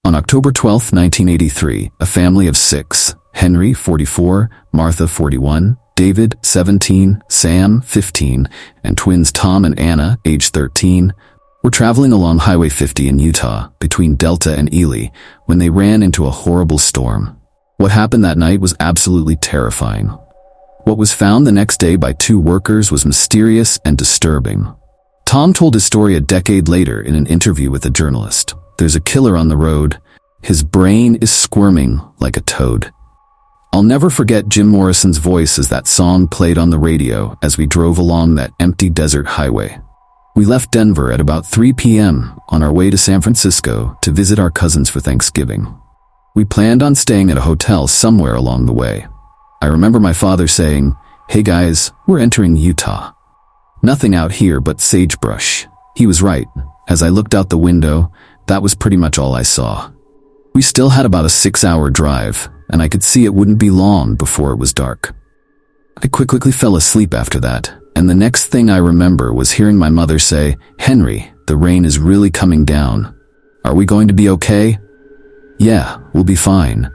On October 12, 1983, a family of 6, Henry, 44, Martha, 41, David, 17, Sam, 15, and twins Tom and Anna, age 13, were traveling along Highway 50 in Utah, between Delta and Ely, when they ran into a horrible storm. What happened that night was absolutely terrifying. What was found the next day by 2 workers was mysterious and disturbing. Tom told his story a decade later in an interview with a journalist. There's a killer on the road. His brain is squirming like a toad. I'll never forget Jim Morrison's voice as that song played on the radio as we drove along that empty desert highway. We left Denver at about 3 p.m. on our way to San Francisco to visit our cousins for Thanksgiving. We planned on staying at a hotel somewhere along the way. I remember my father saying, "Hey guys, we're entering Utah. Nothing out here but sagebrush." He was right. As I looked out the window, that was pretty much all I saw. We still had about a 6-hour drive, and I could see it wouldn't be long before it was dark. I quickly fell asleep after that, and the next thing I remember was hearing my mother say, "Henry, the rain is really coming down. Are we going to be okay?" "Yeah, we'll be fine.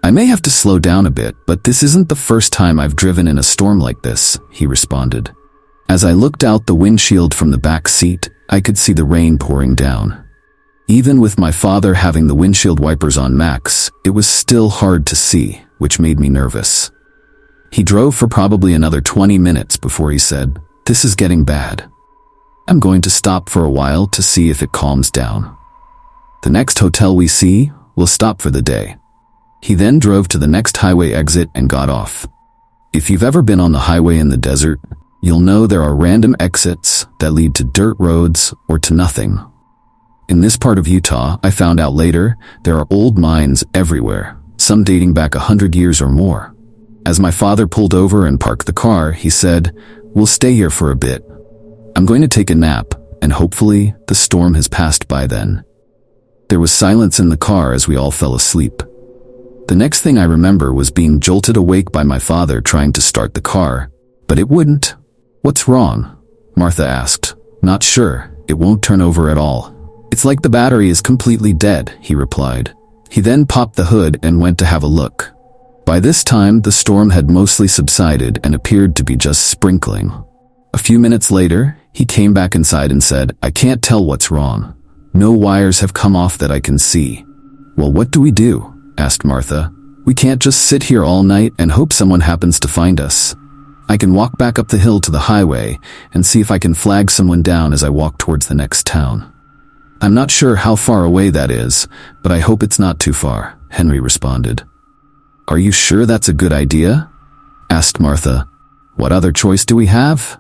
I may have to slow down a bit, but this isn't the first time I've driven in a storm like this," he responded. As I looked out the windshield from the back seat, I could see the rain pouring down. Even with my father having the windshield wipers on max, it was still hard to see, which made me nervous. He drove for probably another 20 minutes before he said, "This is getting bad. I'm going to stop for a while to see if it calms down. The next hotel we see, we'll stop for the day." He then drove to the next highway exit and got off. If you've ever been on the highway in the desert, you'll know there are random exits that lead to dirt roads or to nothing. In this part of Utah, I found out later, there are old mines everywhere, some dating back 100 years or more. As my father pulled over and parked the car, he said, "We'll stay here for a bit. I'm going to take a nap, and hopefully the storm has passed by then." There was silence in the car as we all fell asleep. The next thing I remember was being jolted awake by my father trying to start the car, but it wouldn't. "What's wrong?" Martha asked. "Not sure. It won't turn over at all. It's like the battery is completely dead," he replied. He then popped the hood and went to have a look. By this time, the storm had mostly subsided and appeared to be just sprinkling. A few minutes later, he came back inside and said, "I can't tell what's wrong. No wires have come off that I can see." "Well, what do we do?" asked Martha. "We can't just sit here all night and hope someone happens to find us. I can walk back up the hill to the highway and see if I can flag someone down as I walk towards the next town. I'm not sure how far away that is, but I hope it's not too far," Henry responded. "Are you sure that's a good idea?" asked Martha. "What other choice do we have?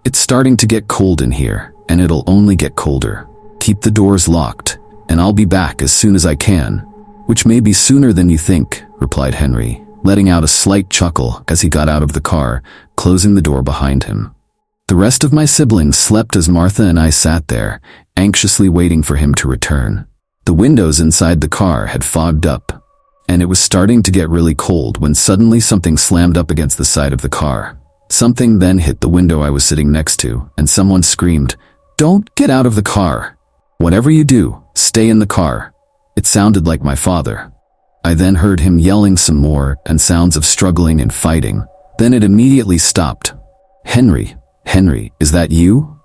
It's starting to get cold in here, and it'll only get colder. Keep the doors locked, and I'll be back as soon as I can." "Which may be sooner than you think," replied Henry, letting out a slight chuckle as he got out of the car, closing the door behind him. The rest of my siblings slept as Martha and I sat there, anxiously waiting for him to return. The windows inside the car had fogged up, and it was starting to get really cold when suddenly something slammed up against the side of the car. Something then hit the window I was sitting next to, and someone screamed, "Don't get out of the car! Whatever you do, stay in the car." It sounded like my father. I then heard him yelling some more and sounds of struggling and fighting. Then it immediately stopped. Henry, is that you?"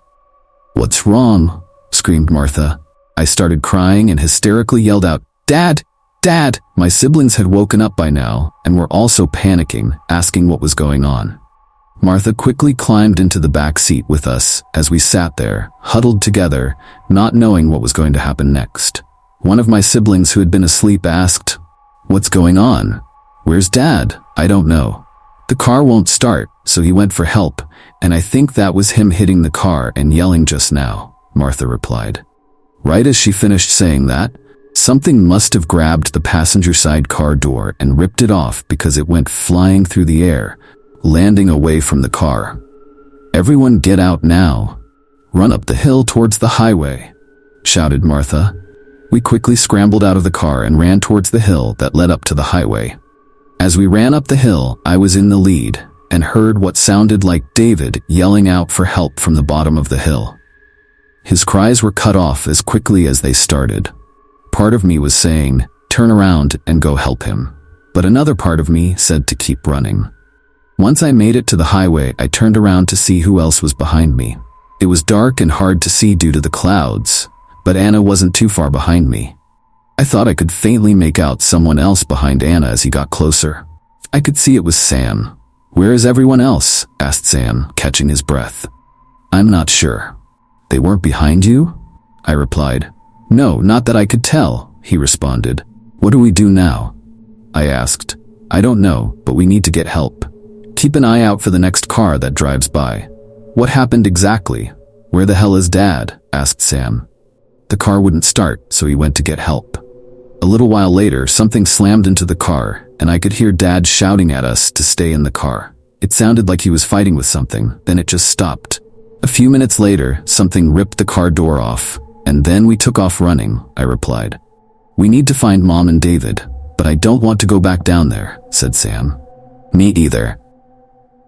"What's wrong?" screamed Martha. I started crying and hysterically yelled out, "Dad! Dad!" My siblings had woken up by now and were also panicking, asking what was going on. Martha quickly climbed into the back seat with us as we sat there, huddled together, not knowing what was going to happen next. One of my siblings who had been asleep asked, "What's going on? Where's Dad?" "I don't know. The car won't start, so he went for help, and I think that was him hitting the car and yelling just now," Martha replied. Right as she finished saying that, something must have grabbed the passenger side car door and ripped it off because it went flying through the air, landing away from the car. "Everyone get out now. Run up the hill towards the highway," shouted Martha. We quickly scrambled out of the car and ran towards the hill that led up to the highway. As we ran up the hill, I was in the lead and heard what sounded like David yelling out for help from the bottom of the hill. His cries were cut off as quickly as they started. Part of me was saying, turn around and go help him. But another part of me said to keep running. Once I made it to the highway, I turned around to see who else was behind me. It was dark and hard to see due to the clouds, but Anna wasn't too far behind me. I thought I could faintly make out someone else behind Anna as he got closer. I could see it was Sam. "Where is everyone else?" asked Sam, catching his breath. "I'm not sure." "They weren't behind you?" I replied. "No, not that I could tell," he responded. "What do we do now?" I asked. "I don't know, but we need to get help. Keep an eye out for the next car that drives by." "What happened exactly? Where the hell is Dad?" asked Sam. The car wouldn't start, so he went to get help. A little while later, something slammed into the car, and I could hear Dad shouting at us to stay in the car. It sounded like he was fighting with something, then it just stopped. A few minutes later, something ripped the car door off, and then we took off running, I replied. "We need to find Mom and David, but I don't want to go back down there," said Sam. "Me either."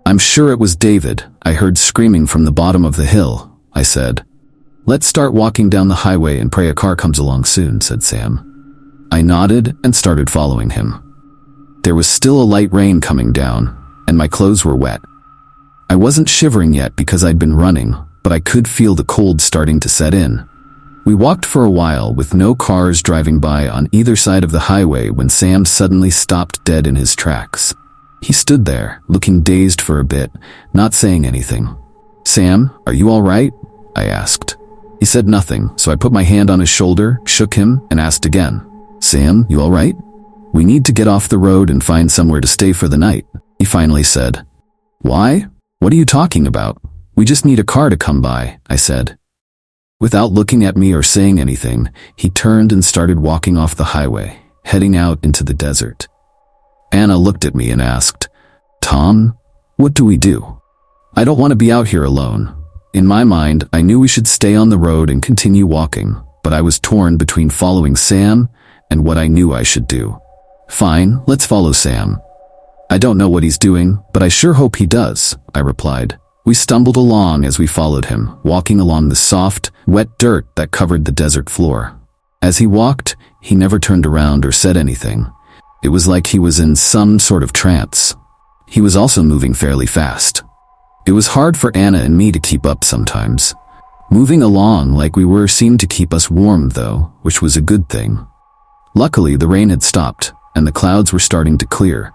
"I'm sure it was David. I heard screaming from the bottom of the hill," I said. "Let's start walking down the highway and pray a car comes along soon," said Sam. I nodded and started following him. There was still a light rain coming down, and my clothes were wet. I wasn't shivering yet because I'd been running, but I could feel the cold starting to set in. We walked for a while with no cars driving by on either side of the highway when Sam suddenly stopped dead in his tracks. He stood there, looking dazed for a bit, not saying anything. "Sam, are you all right?" I asked. He said nothing, so I put my hand on his shoulder, shook him, and asked again. "Sam, you all right? We need to get off the road and find somewhere to stay for the night," he finally said. "Why? What are you talking about? We just need a car to come by," I said. Without looking at me or saying anything, he turned and started walking off the highway, heading out into the desert. Anna looked at me and asked, "Tom, what do we do? I don't want to be out here alone." In my mind, I knew we should stay on the road and continue walking, but I was torn between following Sam and what I knew I should do. "Fine, let's follow Sam. I don't know what he's doing, but I sure hope he does," I replied. We stumbled along as we followed him, walking along the soft, wet dirt that covered the desert floor. As he walked, he never turned around or said anything. It was like he was in some sort of trance. He was also moving fairly fast. It was hard for Anna and me to keep up sometimes. Moving along like we were seemed to keep us warm though, which was a good thing. Luckily, the rain had stopped, and the clouds were starting to clear,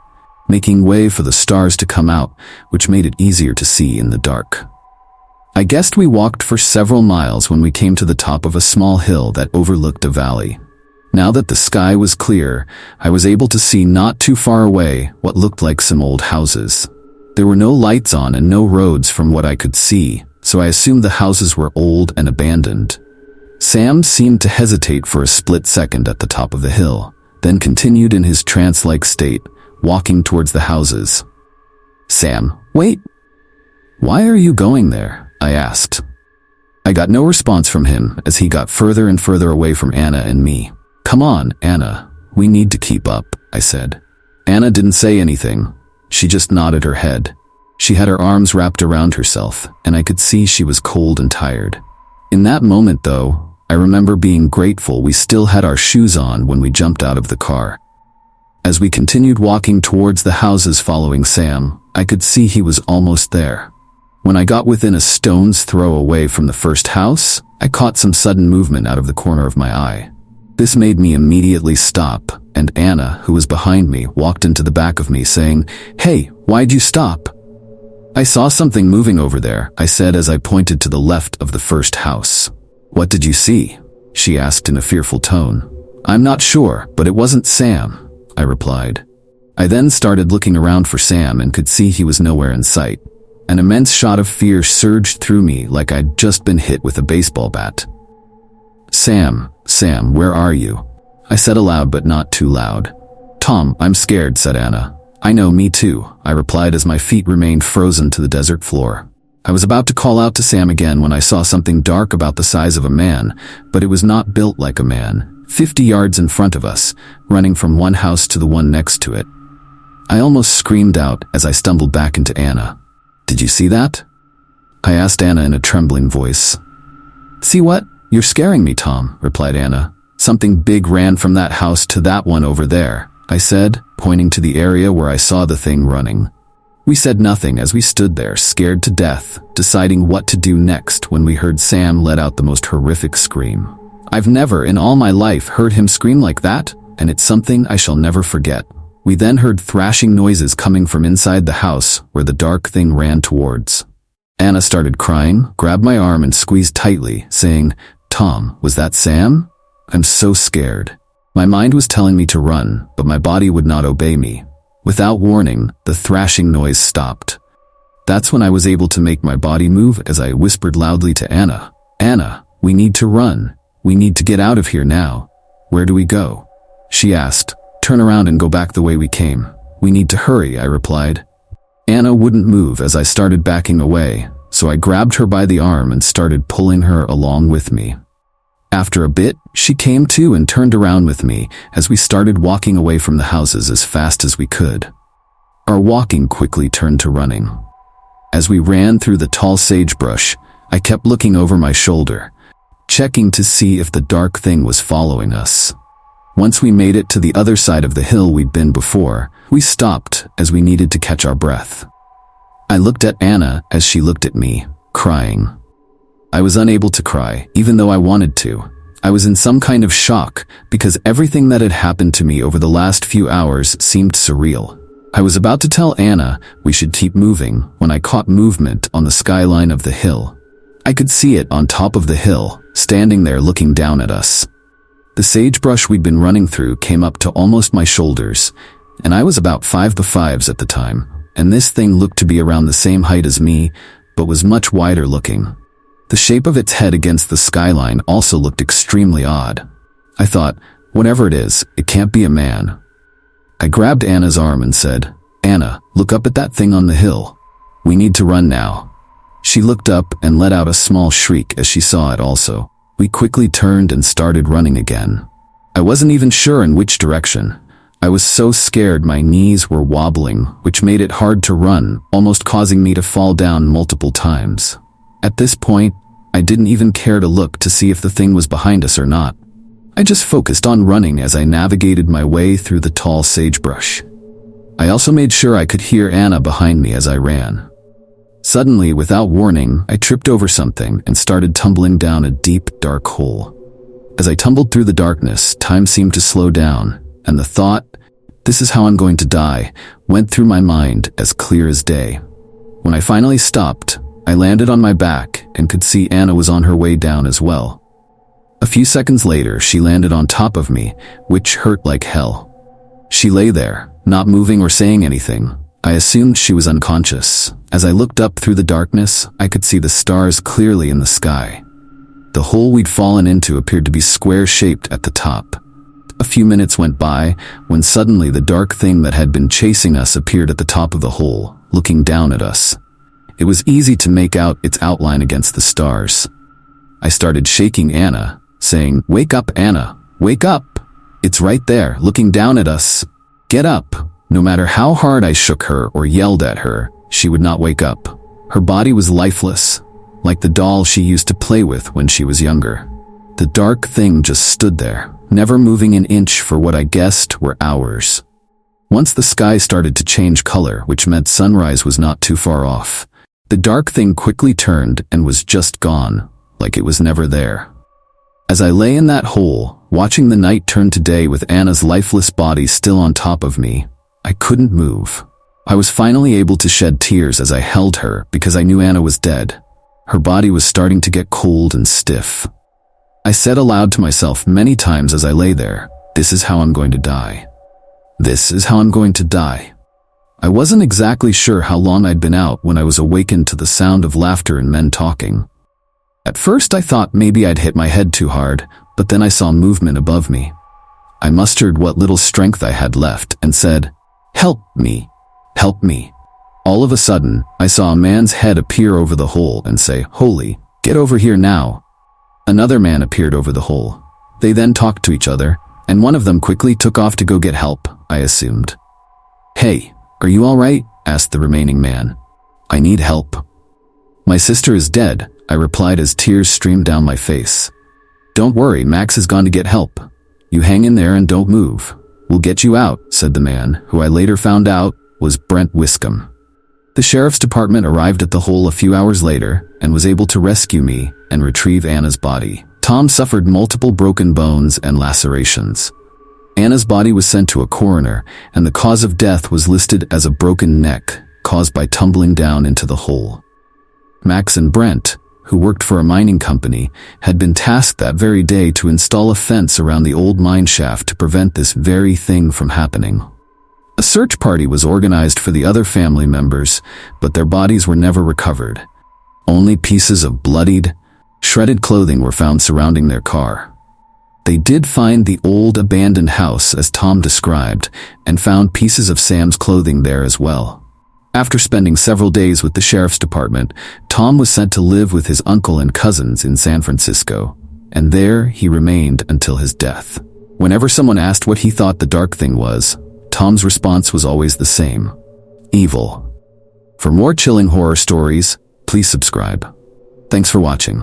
making way for the stars to come out, which made it easier to see in the dark. I guessed we walked for several miles when we came to the top of a small hill that overlooked a valley. Now that the sky was clear, I was able to see not too far away what looked like some old houses. There were no lights on and no roads from what I could see, so I assumed the houses were old and abandoned. Sam seemed to hesitate for a split second at the top of the hill, then continued in his trance-like state, walking towards the houses. "Sam, wait! Why are you going there?" I asked. I got no response from him as he got further and further away from Anna and me. "Come on, Anna, we need to keep up," I said. Anna didn't say anything. She just nodded her head. She had her arms wrapped around herself, and I could see she was cold and tired. In that moment, though, I remember being grateful we still had our shoes on when we jumped out of the car. As we continued walking towards the houses following Sam, I could see he was almost there. When I got within a stone's throw away from the first house, I caught some sudden movement out of the corner of my eye. This made me immediately stop, and Anna, who was behind me, walked into the back of me saying, "Hey, why'd you stop?" "I saw something moving over there," I said as I pointed to the left of the first house. "What did you see?" she asked in a fearful tone. "I'm not sure, but it wasn't Sam," I replied. I then started looking around for Sam and could see he was nowhere in sight. An immense shot of fear surged through me like I'd just been hit with a baseball bat. Sam, where are you?" I said aloud but not too loud. "Tom, I'm scared," said Anna. "I know, me too," I replied as my feet remained frozen to the desert floor. I was about to call out to Sam again when I saw something dark about the size of a man, but it was not built like a man, 50 yards in front of us, running from one house to the one next to it. I almost screamed out as I stumbled back into Anna. "Did you see that?" I asked Anna in a trembling voice. "See what? You're scaring me, Tom," replied Anna. Something big ran from that house to that one over there, I said, pointing to the area where I saw the thing running. We said nothing as we stood there, scared to death, deciding what to do next when we heard Sam let out the most horrific scream. I've never in all my life heard him scream like that, and it's something I shall never forget. We then heard thrashing noises coming from inside the house where the dark thing ran towards. Anna started crying, grabbed my arm and squeezed tightly, saying, "Tom, was that Sam?" I'm so scared. My mind was telling me to run, but my body would not obey me. Without warning, the thrashing noise stopped. That's when I was able to make my body move as I whispered loudly to Anna, "Anna, we need to run. We need to get out of here now." "Where do we go?" she asked. "Turn around and go back the way we came." "We need to hurry," I replied. Anna wouldn't move as I started backing away, so I grabbed her by the arm and started pulling her along with me. After a bit, she came to and turned around with me as we started walking away from the houses as fast as we could. Our walking quickly turned to running. As we ran through the tall sagebrush, I kept looking over my shoulder, checking to see if the dark thing was following us. Once we made it to the other side of the hill we'd been before, we stopped as we needed to catch our breath. I looked at Anna as she looked at me, crying. I was unable to cry, even though I wanted to. I was in some kind of shock because everything that had happened to me over the last few hours seemed surreal. I was about to tell Anna we should keep moving when I caught movement on the skyline of the hill. I could see it on top of the hill, standing there looking down at us. The sagebrush we'd been running through came up to almost my shoulders, and I was about 5'5" at the time, and this thing looked to be around the same height as me, but was much wider looking. The shape of its head against the skyline also looked extremely odd. I thought, whatever it is, it can't be a man. I grabbed Anna's arm and said, "Anna, look up at that thing on the hill. We need to run now." She looked up and let out a small shriek as she saw it also. We quickly turned and started running again. I wasn't even sure in which direction. I was so scared my knees were wobbling, which made it hard to run, almost causing me to fall down multiple times. At this point, I didn't even care to look to see if the thing was behind us or not. I just focused on running as I navigated my way through the tall sagebrush. I also made sure I could hear Anna behind me as I ran. Suddenly, without warning, I tripped over something and started tumbling down a deep, dark hole. As I tumbled through the darkness, time seemed to slow down, and the thought, "This is how I'm going to die," went through my mind as clear as day. When I finally stopped, I landed on my back and could see Anna was on her way down as well. A few seconds later, she landed on top of me, which hurt like hell. She lay there, not moving or saying anything. I assumed she was unconscious. As I looked up through the darkness, I could see the stars clearly in the sky. The hole we'd fallen into appeared to be square-shaped at the top. A few minutes went by when suddenly the dark thing that had been chasing us appeared at the top of the hole, looking down at us. It was easy to make out its outline against the stars. I started shaking Anna, saying, "Wake up, Anna, wake up! It's right there, looking down at us. Get up!" No matter how hard I shook her or yelled at her, she would not wake up. Her body was lifeless, like the doll she used to play with when she was younger. The dark thing just stood there, never moving an inch for what I guessed were hours. Once the sky started to change color, which meant sunrise was not too far off, the dark thing quickly turned and was just gone, like it was never there. As I lay in that hole, watching the night turn to day with Anna's lifeless body still on top of me, I couldn't move. I was finally able to shed tears as I held her because I knew Anna was dead. Her body was starting to get cold and stiff. I said aloud to myself many times as I lay there, "This is how I'm going to die. This is how I'm going to die." I wasn't exactly sure how long I'd been out when I was awakened to the sound of laughter and men talking. At first I thought maybe I'd hit my head too hard, but then I saw movement above me. I mustered what little strength I had left and said, "Help me, help me." All of a sudden, I saw a man's head appear over the hole and say, "Holy, get over here now." Another man appeared over the hole. They then talked to each other, and one of them quickly took off to go get help, I assumed. "Hey, are you all right?" asked the remaining man. "I need help." "My sister is dead," I replied as tears streamed down my face. "Don't worry, Max has gone to get help," "You hang in there and don't move. We'll get you out," said the man, who I later found out was Brent Wiscombe. The sheriff's department arrived at the hole a few hours later and was able to rescue me and retrieve Anna's body. Tom suffered multiple broken bones and lacerations. Anna's body was sent to a coroner, and the cause of death was listed as a broken neck caused by tumbling down into the hole. Max and Brent, who worked for a mining company, had been tasked that very day to install a fence around the old mine shaft to prevent this very thing from happening. A search party was organized for the other family members, but their bodies were never recovered. Only pieces of bloodied, shredded clothing were found surrounding their car. They did find the old abandoned house as Tom described, and found pieces of Sam's clothing there as well. After spending several days with the sheriff's department, Tom was sent to live with his uncle and cousins in San Francisco, and there he remained until his death. Whenever someone asked what he thought the dark thing was, Tom's response was always the same: evil. For more chilling horror stories, please subscribe. Thanks for watching.